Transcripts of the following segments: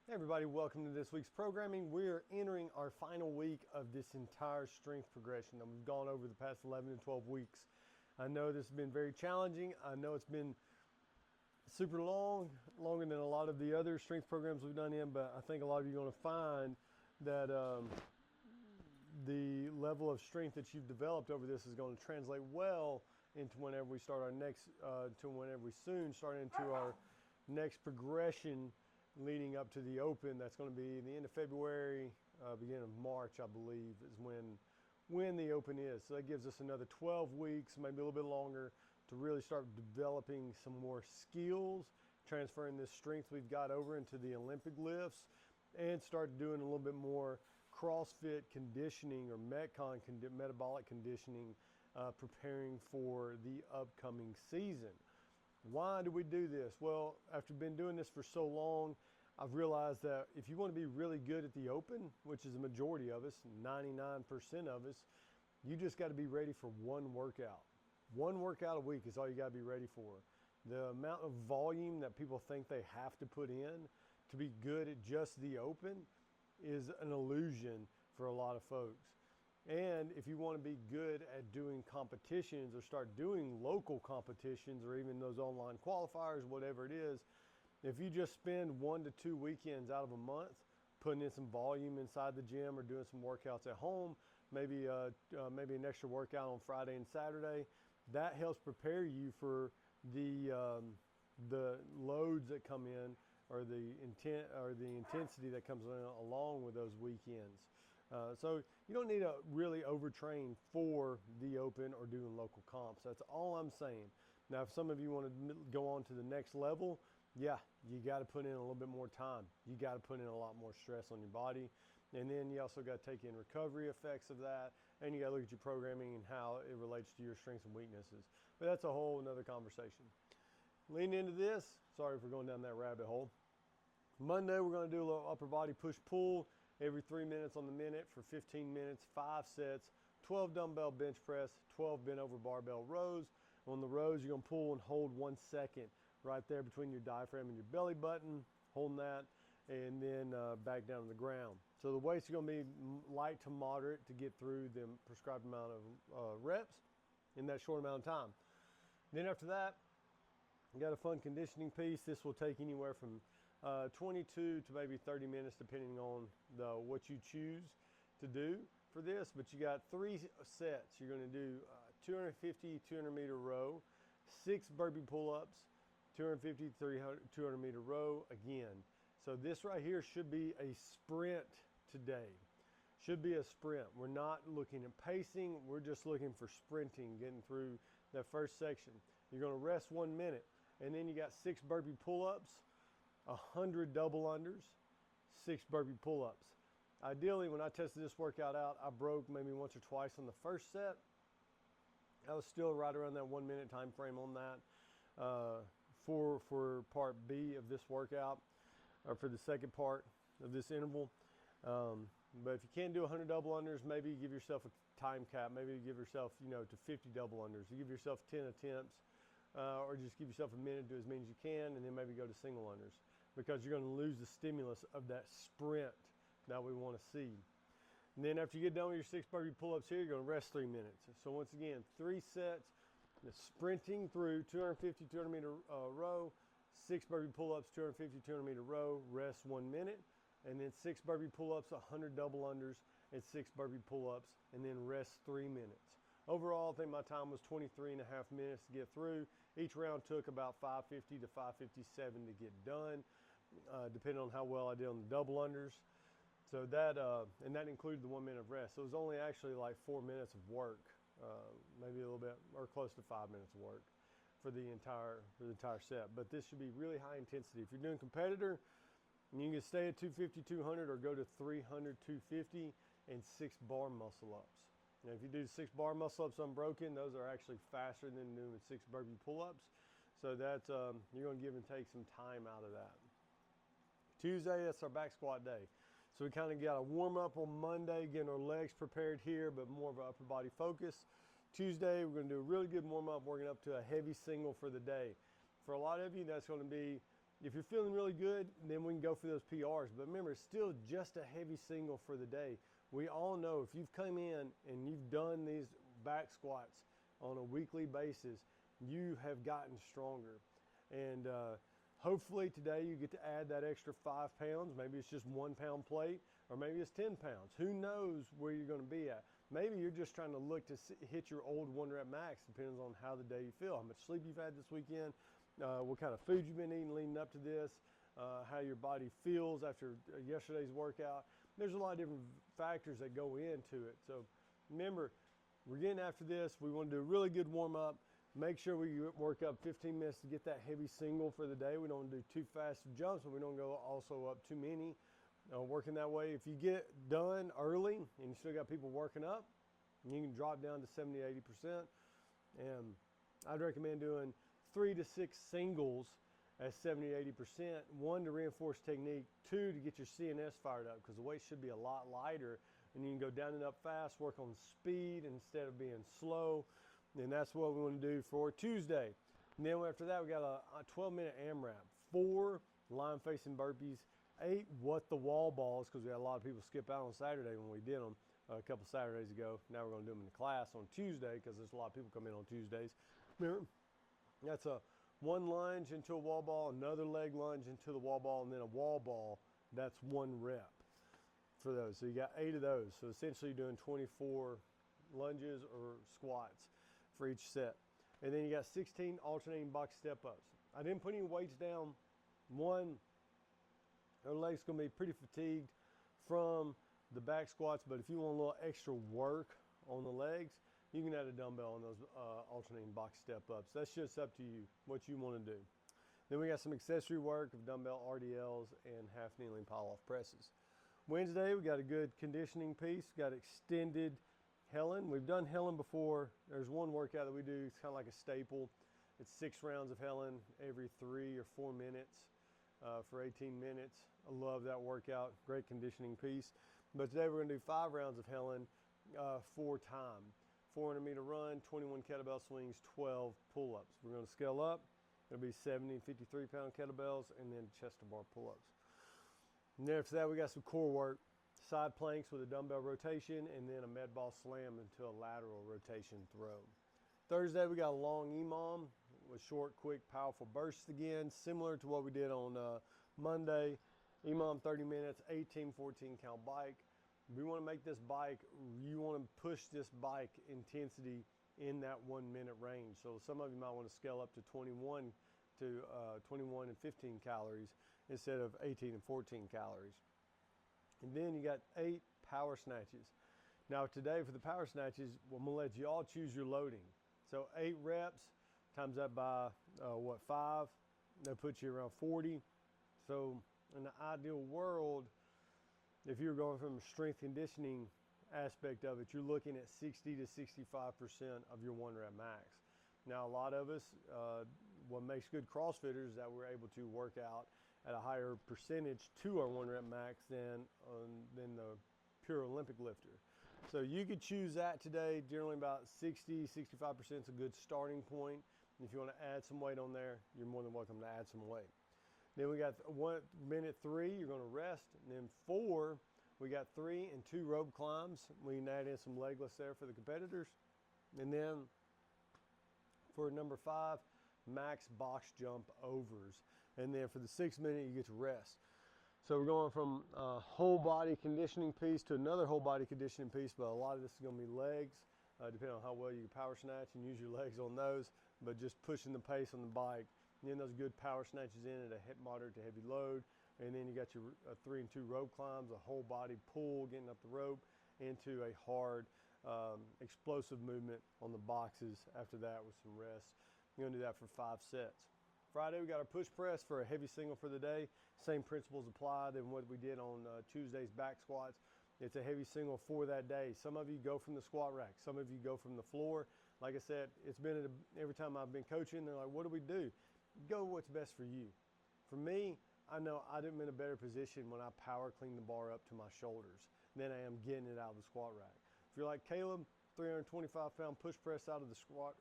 Hey everybody, welcome to this week's programming. We're entering our final week of this entire strength progression that we've gone over the past 11 to 12 weeks. I know this has been very challenging. I know it's been super long, longer than a lot of the other strength programs we've done in, but I think a lot of you are going to find that the level of strength that you've developed over this is going to translate well into whenever we start our next, to whenever we soon start into our next progression leading up to the Open. That's going to be the end of February, beginning of March, I believe, is when the Open is. So that gives us another 12 weeks, maybe a little bit longer, to really start developing some more skills, transferring this strength we've got over into the Olympic lifts, and start doing a little bit more CrossFit conditioning or Metcon metabolic conditioning, preparing for the upcoming season. Why do we do this? Well, after been doing this for so long, I've realized that if you want to be really good at the Open, which is the majority of us, 99% of us, you just got to be ready for one workout. One workout a week is all you got to be ready for. The amount of volume that people think they have to put in to be good at just the Open is an illusion for a lot of folks. And if you want to be good at doing competitions or start doing local competitions or even those online qualifiers, whatever it is, if you just spend 1 to 2 weekends out of a month putting in some volume inside the gym or doing some workouts at home, maybe an extra workout on Friday and Saturday, that helps prepare you for the loads that come in or the intensity that comes in along with those weekends. So you don't need to really overtrain for the Open or doing local comps. That's all I'm saying. Now, if some of you want to go on to the next level, yeah, you got to put in a little bit more time. You got to put in a lot more stress on your body. And then you also got to take in recovery effects of that. And you got to look at your programming and how it relates to your strengths and weaknesses. But that's a whole nother conversation. Leading into this, sorry for going down that rabbit hole. Monday, we're going to do a little upper body push-pull every 3 minutes on the minute for 15 minutes, 5 sets, 12 dumbbell bench press, 12 bent over barbell rows. On the rows, you're going to pull and hold 1 second right there between your diaphragm and your belly button, holding that, and then back down to the ground. So the weights are going to be light to moderate to get through the prescribed amount of reps in that short amount of time. Then after that, you got a fun conditioning piece. This will take anywhere from 22 to maybe 30 minutes depending on what you choose to do for this, but you got 3 sets. You're going to do 250 200 meter row, 6 burpee pull-ups, 250 200 meter row again. So this right here should be a sprint today. Should be a sprint. We're not looking at pacing, we're just looking for sprinting, getting through that first section. You're going to rest 1 minute, and then you got 6 burpee pull-ups, 100 double unders, 6 burpee pull-ups. Ideally, when I tested this workout out, I broke maybe once or twice on the first set. I was still right around that 1 minute time frame on that for part B of this workout, or for the second part of this interval. But if you can't do 100 double unders, maybe give yourself a time cap. Maybe you give yourself, to 50 double unders. You give yourself 10 attempts, or just give yourself a minute to do as many as you can, and then maybe go to single unders, because you're going to lose the stimulus of that sprint that we want to see. And then after you get done with your 6 burpee pull-ups here, you're going to rest 3 minutes. So once again, 3 sets, sprinting through 250 200 meter row, 6 burpee pull-ups, 250 200 meter row, rest 1 minute, and then 6 burpee pull-ups, 100 double unders, and 6 burpee pull-ups, and then rest 3 minutes. Overall, I think my time was 23.5 minutes to get through. Each round took about 550 to 557 to get done, depending on how well I did on the double unders. So that, and that included the 1 minute of rest. So it was only actually like 4 minutes of work, maybe a little bit, or close to 5 minutes of work for the entire set. But this should be really high intensity. If you're doing competitor, you can stay at 250, 200, or go to 300, 250, and 6 bar muscle ups. Now, if you do 6 bar muscle ups unbroken, those are actually faster than doing 6 burpee pull-ups. So that's, you're going to give and take some time out of that. Tuesday, that's our back squat day. So we kind of got a warm up on Monday, getting our legs prepared here, but more of an upper body focus. Tuesday, we're going to do a really good warm up, working up to a heavy single for the day. For a lot of you, that's going to be If you're feeling really good, then we can go for those PRs. But remember, it's still just a heavy single for the day. We all know if you've come in and you've done these back squats on a weekly basis, you have gotten stronger. And hopefully today you get to add that extra 5 pounds. Maybe it's just 1 pound plate, or maybe it's 10 pounds. Who knows where you're going to be at? Maybe you're just trying to look to hit your old 1 rep max, depends on how the day you feel, how much sleep you've had this weekend, what kind of food you've been eating leading up to this, how your body feels after yesterday's workout. There's a lot of different factors that go into it. So remember, we're getting after this. We want to do a really good warm up. Make sure we work up 15 minutes to get that heavy single for the day. We don't do too fast jumps, but we don't go also up too many. Working that way, if you get done early and you still got people working up, you can drop down to 70, 80%. And I'd recommend doing 3 to 6 singles at 70, 80%. 1, to reinforce technique. 2, to get your CNS fired up, because the weight should be a lot lighter. And you can go down and up fast, work on speed instead of being slow. And that's what we want to do for Tuesday. And then after that, we got a 12-minute AMRAP. 4 line-facing burpees. 8 what the wall balls, because we had a lot of people skip out on Saturday when we did them a couple Saturdays ago. Now we're going to do them in the class on Tuesday, because there's a lot of people come in on Tuesdays. Remember, that's a 1 lunge into a wall ball, another leg lunge into the wall ball, and then a wall ball. That's 1 rep for those. So you got 8 of those. So essentially you're doing 24 lunges or squats for each set. And then you got 16 alternating box step-ups. I didn't put any weights down. One, our legs going to be pretty fatigued from the back squats, but if you want a little extra work on the legs, you can add a dumbbell on those alternating box step-ups. That's just up to you, what you want to do. Then we got some accessory work of dumbbell RDLs and half kneeling pile-off presses. Wednesday, we got a good conditioning piece. Got extended Helen. We've done Helen before. There's one workout that we do. It's kind of like a staple. It's 6 rounds of Helen every 3 or 4 minutes for 18 minutes. I love that workout. Great conditioning piece. But today we're going to do 5 rounds of Helen 4 time. 400-meter run, 21 kettlebell swings, 12 pull-ups. We're going to scale up. It'll be 70 and 53-pound kettlebells, and then chest-to-bar pull-ups. And then after that, we got some core work. Side planks with a dumbbell rotation, and then a med ball slam into a lateral rotation throw. Thursday, we got a long EMOM with short, quick, powerful bursts again, similar to what we did on Monday. EMOM 30 minutes, 18, 14 count bike. We want to make this bike, you want to push this bike intensity in that 1 minute range. So some of you might want to scale up to 21 and 15 calories instead of 18 and 14 calories. And then you got 8 power snatches. Now today for the power snatches, I'm gonna let you all choose your loading. So 8 reps times that by 5, that puts you around 40. So in the ideal world, if you're going from a strength conditioning aspect of it, you're looking at 60 to 65% of your 1 rep max. Now a lot of us, what makes good CrossFitters is that we're able to work out at a higher percentage to our 1 rep max than the pure Olympic lifter. So you could choose that today. Generally about 60, 65% is a good starting point. If you want to add some weight on there, you're more than welcome to add some weight. Then we got minute 3, you're going to rest. And then 4, we got 3 and 2 rope climbs. We can add in some legless there for the competitors. And then for number 5, max box jump overs. And then for the 6th minute, you get to rest. So we're going from a whole body conditioning piece to another whole body conditioning piece, but a lot of this is going to be legs, depending on how well you can power snatch and use your legs on those, but just pushing the pace on the bike. And then those good power snatches in at a moderate to heavy load. And then you got your 3 and 2 rope climbs, a whole body pull, getting up the rope into a hard explosive movement on the boxes after that with some rest. You're going to do that for 5 sets. Friday, we got our push press for a heavy single for the day. Same principles apply than what we did on Tuesday's back squats. It's a heavy single for that day. Some of you go from the squat rack. Some of you go from the floor. Like I said, it's been every time I've been coaching, they're like, what do we do? Go what's best for you. For me, I know I'm in a better position when I power clean the bar up to my shoulders than I am getting it out of the squat rack. If you're like Caleb, 325-pound push press out of the squat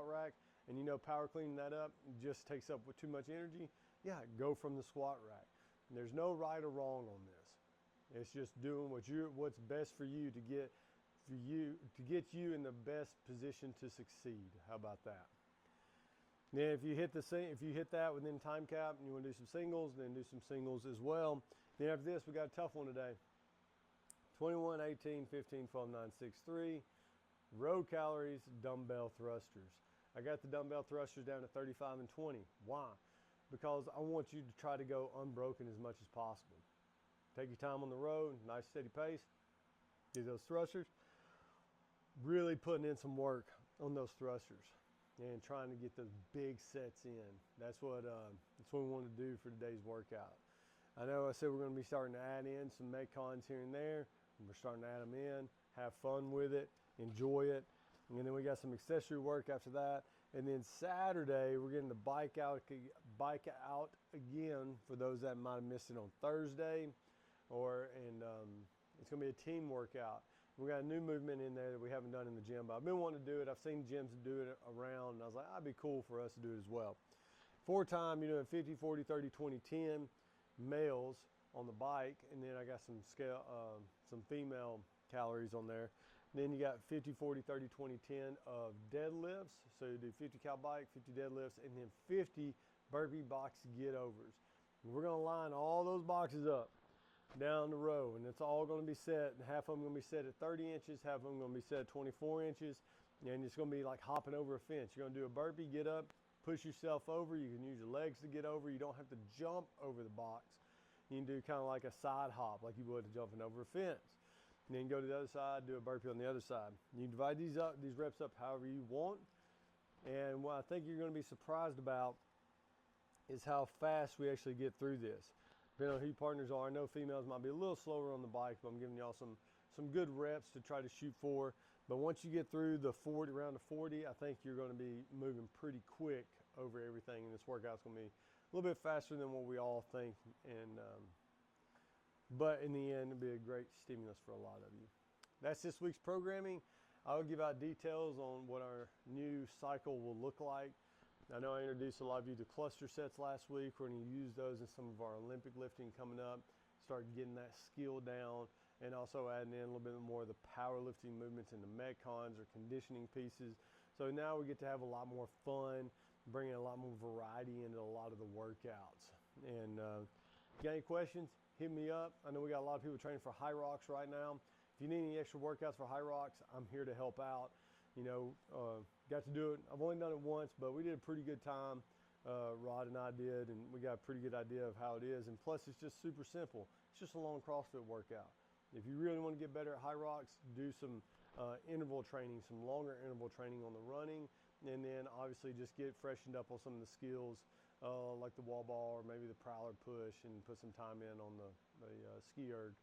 rack, and you know power cleaning that up just takes up too much energy, Yeah, go from the squat rack. And there's no right or wrong on this. It's just doing what's best for you to get you in the best position to succeed. How about that? Then if you hit that within time cap and you want to do some singles, then do some singles as well. Then after this, we got a tough one today. 21, 18, 15, 12, 9, 6, 3. Row calories, dumbbell thrusters. I got the dumbbell thrusters down to 35 and 20. Why? Because I want you to try to go unbroken as much as possible. Take your time on the row, nice steady pace. Get those thrusters. Really putting in some work on those thrusters and trying to get those big sets in. That's what we want to do for today's workout. I know I said we're going to be starting to add in some Metcons here and there. We're starting to add them in, have fun with it, enjoy it. And then we got some accessory work after that. And then Saturday, we're getting the bike out again for those that might have missed it on Thursday. It's going to be a team workout. We got a new movement in there that we haven't done in the gym, but I've been wanting to do it. I've seen gyms do it around, and I was like, that'd be cool for us to do it as well. 4 time, you're doing 50, 40, 30, 20, 10 males on the bike, and then I got some female calories on there. And then you got 50, 40, 30, 20, 10 of deadlifts. So you do 50 cal bike, 50 deadlifts, and then 50 burpee box get overs. And we're gonna line all those boxes up down the row, and it's all going to be set. Half of them going to be set at 30 inches, half of them going to be set at 24 inches, and it's going to be like hopping over a fence. You're going to do a burpee, get up, push yourself over. You can use your legs to get over. You don't have to jump over the box. You can do kind of like a side hop, like you would jumping over a fence. And then go to the other side, do a burpee on the other side. You can divide these reps up however you want. And what I think you're going to be surprised about is how fast we actually get through this. Depending on who your partners are. I know females might be a little slower on the bike, but I'm giving y'all some good reps to try to shoot for. But once you get through the 40, around the 40, I think you're going to be moving pretty quick over everything, and this workout's going to be a little bit faster than what we all think. But in the end, it'll be a great stimulus for a lot of you. That's this week's programming. I'll give out details on what our new cycle will look like. I know I introduced a lot of you to cluster sets last week. We're going to use those in some of our Olympic lifting coming up, start getting that skill down, and also adding in a little bit more of the powerlifting movements into Metcons or conditioning pieces. So now we get to have a lot more fun, bringing a lot more variety into a lot of the workouts. And if you got any questions, hit me up. I know we got a lot of people training for Hyrox right now. If you need any extra workouts for Hyrox, I'm here to help out. You know, got to do it. I've only done it once, but we did a pretty good time. Rod and I did, and we got a pretty good idea of how it is. And plus, it's just super simple. It's just a long CrossFit workout. If you really want to get better at Hyrox, do some interval training, some longer interval training on the running, and then obviously just get freshened up on some of the skills like the wall ball or maybe the prowler push, and put some time in on the ski erg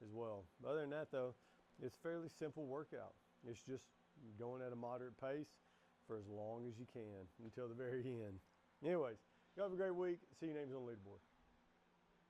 as well. But other than that, though, it's a fairly simple workout. It's just going at a moderate pace for as long as you can until the very end. Anyways, you have a great week. See your names on the leaderboard.